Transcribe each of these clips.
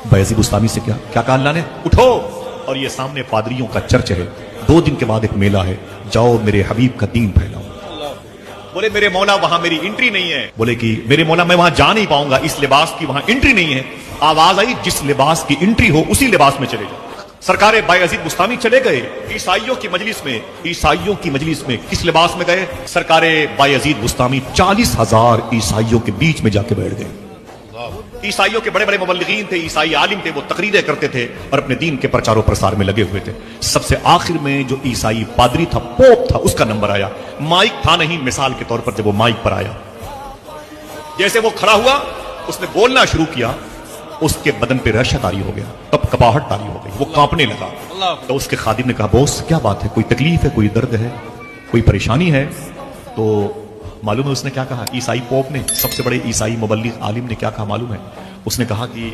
बायजीद बुस्तामी से क्या क्या कहा अल्लाह ने, उठो और ये सामने पादरियों का चर्च है, 2 दिन के बाद एक मेला है, जाओ मेरे हबीब का दीन फैलाओ। बोले मेरे मौला वहां मेरी एंट्री नहीं है। बोले कि मेरे मौला मैं वहां जा नहीं पाऊंगा, इस लिबास की वहां एंट्री नहीं है। आवाज आई जिस लिबास की एंट्री हो उसी लिबास में चले जाओ। सरकारे बायजीद बुस्तामी चले गए ईसाइयों की मजलिस में। ईसाइयों की मजलिस में किस लिबास में गए? सरकारे बायजीद बुस्तामी 40,000 ईसाइयों के बीच में जाके बैठ गए। ईसाइयों के बड़े बड़े मुबल्लिगीन थे, ईसाई आलिम थे, वो तकरीरें करते थे और अपने दीन के प्रचार प्रसार में लगे हुए थे। सबसे आखिर में जो ईसाई पादरी था, पोप था, उसका नंबर आया। माइक था नहीं, मिसाल के तौर पर जब वो माइक पर आया, जैसे वो खड़ा हुआ, उसने बोलना शुरू किया, उसके बदन पे रशा तारी हो गया, कपकपाहट तारी हो गई, वो कांपने लगा। तो उसके खादिम ने कहा, बॉस क्या बात है, कोई तकलीफ है, कोई दर्द है, कोई परेशानी है? तो मालूम है उसने क्या कहा? ईसाई पोप ने, सबसे बड़े ईसाई मुबल्लिग आलिम ने क्या कहा मालूम है? उसने कहा कि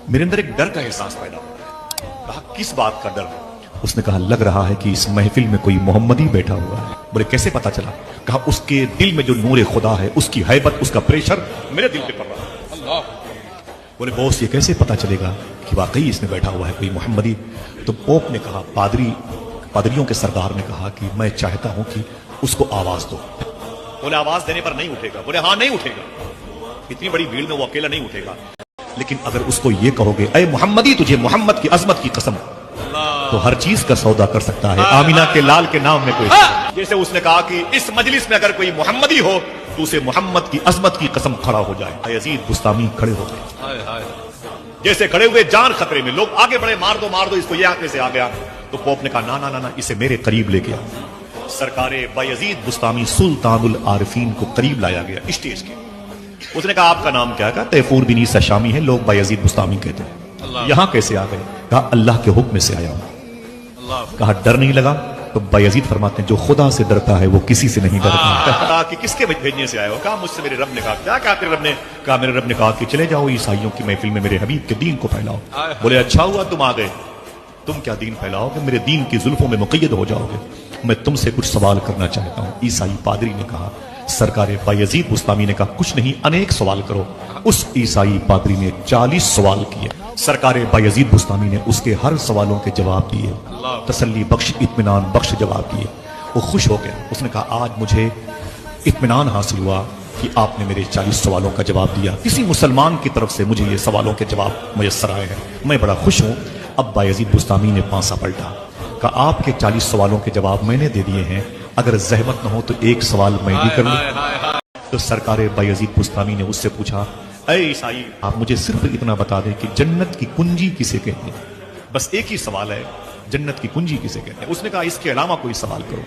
मेरे अंदर एक डर का एहसास पैदा हो रहा है। कहा किस बात का डर है? उसने कहा लग रहा है कि इस महफिल में कोई मोहम्मदी बैठा हुआ है। बोले कैसे पता चला? कहा उसके दिल में जो नूर खुदा है, उसकी हैबत, उसका प्रेशर मेरे दिल पे पड़ रहा है। बोले बॉस ये कैसे पता चलेगा कि वाकई इसमें बैठा हुआ है कोई मोहम्मदी? तो पोप ने कहा, पादरियों के सरदार ने कहा कि मैं चाहता हूं कि उसको आवाज दो। बोले आवाज देने पर नहीं उठेगा? बोले हाँ नहीं उठेगा, इतनी बड़ी भीड़ में वो अकेला नहीं उठेगा। लेकिन अगर उसको ये कहोगे, अरे मोहम्मदी तुझे मोहम्मद की अजमत की कसम, तो हर चीज का सौदा कर सकता है, आमिना के लाल के नाम में कोई। जैसे उसने कहा कि इस मजलिस में अगर कोई मोहम्मदी हो तो उसे मोहम्मद की अजमत की कसम खड़ा हो जाए। बायजीद बुस्तामी खड़े हो गए। जैसे खड़े हुए जान खतरे में, लोग आगे बढ़े, मार दो इसको, ये आंकड़े से आ गया। तो पोप ने कहा ना ना ना ना, इसे मेरे करीब लेके आओ। सरकारे बायजीद बुस्तामी सुल्तानुल आरिफीन को करीब लाया गया स्टेज के। उसने कहा आपका नाम क्या? कहा तैफूर बिन ईसा शामी है, लोग बायजीद बुस्तामी कहते हैं। यहां कैसे आ गए? कहा अल्लाह के हुक्म से आया हूं। कहा डर नहीं लगा? तो बायजीद फरमाते हैं जो खुदा से डरता है वो किसी से नहीं डरता। कहा कि किसके भेजने से आया हो? कहा मुझसे मेरे रब ने कहा। क्या कहा तेरे रब ने? कहा मेरे रब ने कहा कि चले जाओ ईसाइयों की महफिल में मेरे हबीब के दीन को फैलाओ। बोले अच्छा हुआ तुम आ गए, तुम क्या दीन फैलाओगे? मेरे दीन की जुल्फों में मुक़य्यद हो जाओगे। मैं तुमसे कुछ सवाल करना चाहता हूं। ईसाई पादरी ने कहा, सरकार बायजीद बुस्तामी ने कहा कुछ नहीं, अनेक सवाल करो। उस ईसाई पादरी ने 40 सवाल किए। सरकार बायजीद बुस्तामी ने उसके हर सवालों के जवाब दिए, तसल्ली बख्श, इत्मीनान बख्श जवाब दिए। वो खुश हो गया। उसने कहा आज मुझे इत्मीनान हासिल हुआ कि आपने मेरे 40 सवालों का जवाब दिया। किसी मुसलमान की तरफ से मुझे ये सवालों के जवाब मुयस्सर आए हैं, मैं बड़ा खुश हूं। अब बायजीद बुस्तामी ने पांसा पलटा, कहा आपके 40 सवालों के जवाब मैंने दे दिए हैं, अगर जहमत न हो तो एक सवाल मैं भी कर लूं। तो सरकार बायजीद बुस्तामी ने उससे पूछा, ऐ ईसाई आप मुझे सिर्फ इतना बता दें कि जन्नत की कुंजी किसे कहते हैं? बस एक ही सवाल है, जन्नत की कुंजी किसे कहते हैं? उसने कहा इसके अलावा कोई सवाल करो।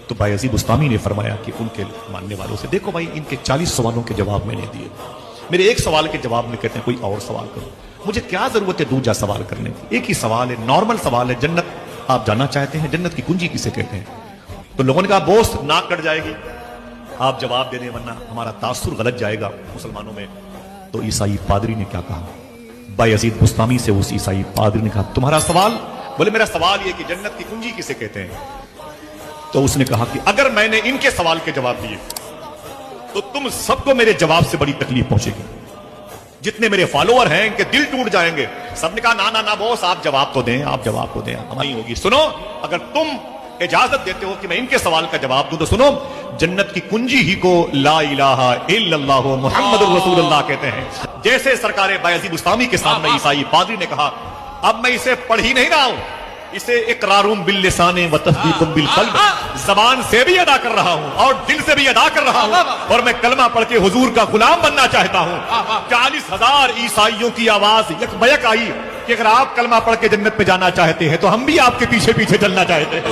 तो बायजीद बुस्तामी ने फरमाया कि उनके मानने वालों से, देखो भाई इनके 40 सवालों के जवाब मैंने दिए, मेरे एक सवाल के जवाब में कहते हैं कोई और सवाल करो। मुझे क्या जरूरत है दूसरा सवाल करने की? एक ही सवाल है, नॉर्मल सवाल है, जन्नत आप जानना चाहते हैं, जन्नत की कुंजी किसे कहते हैं? तो लोगों ने कहा बोस नाक कट जाएगी, आप जवाब दे दें वरना हमारा तासुर गलत जाएगा मुसलमानों में। तो ईसाई पादरी ने क्या कहा? बायजीद बुस्तामी से उस ईसाई पादरी ने कहा तुम्हारा सवाल? बोले मेरा सवाल ये कि जन्नत की कुंजी किसे कहते हैं? तो उसने कहा कि अगर मैंने इनके सवाल के जवाब दिए तो तुम सबको मेरे जवाब से बड़ी तकलीफ पहुंचेगी, जितने मेरे फॉलोअर हैं इनके दिल टूट जाएंगे। सबने कहा ना ना ना बॉस आप जवाब तो दें, आप जवाब तो दें, हमारी होगी। सुनो, अगर तुम इजाजत देते हो कि मैं इनके सवाल का जवाब दूं तो सुनो, जन्नत की कुंजी ही को ला इलाहा इल्लल्लाह मुहम्मदुर रसूलुल्लाह कहते हैं। जैसे सरकार बायजीद बुस्तामी के सामने ईसाई पादरी ने कहा अब मैं इसे पढ़ ही नहीं रहा हूं, इसे इकरारुम बिल लिसाने व तस्दीकुम बिल क़ल्ब, जबान से भी अदा कर रहा हूं और दिल से भी अदा कर रहा हूं, और मैं कलमा पढ़ के हुजूर का गुलाम बनना चाहता हूं। 40,000 ईसाइयों की आवाज यकबयक आई कि अगर आप कलमा पढ़ के जन्नत में जाना चाहते हैं तो हम भी आपके पीछे पीछे चलना चाहते हैं।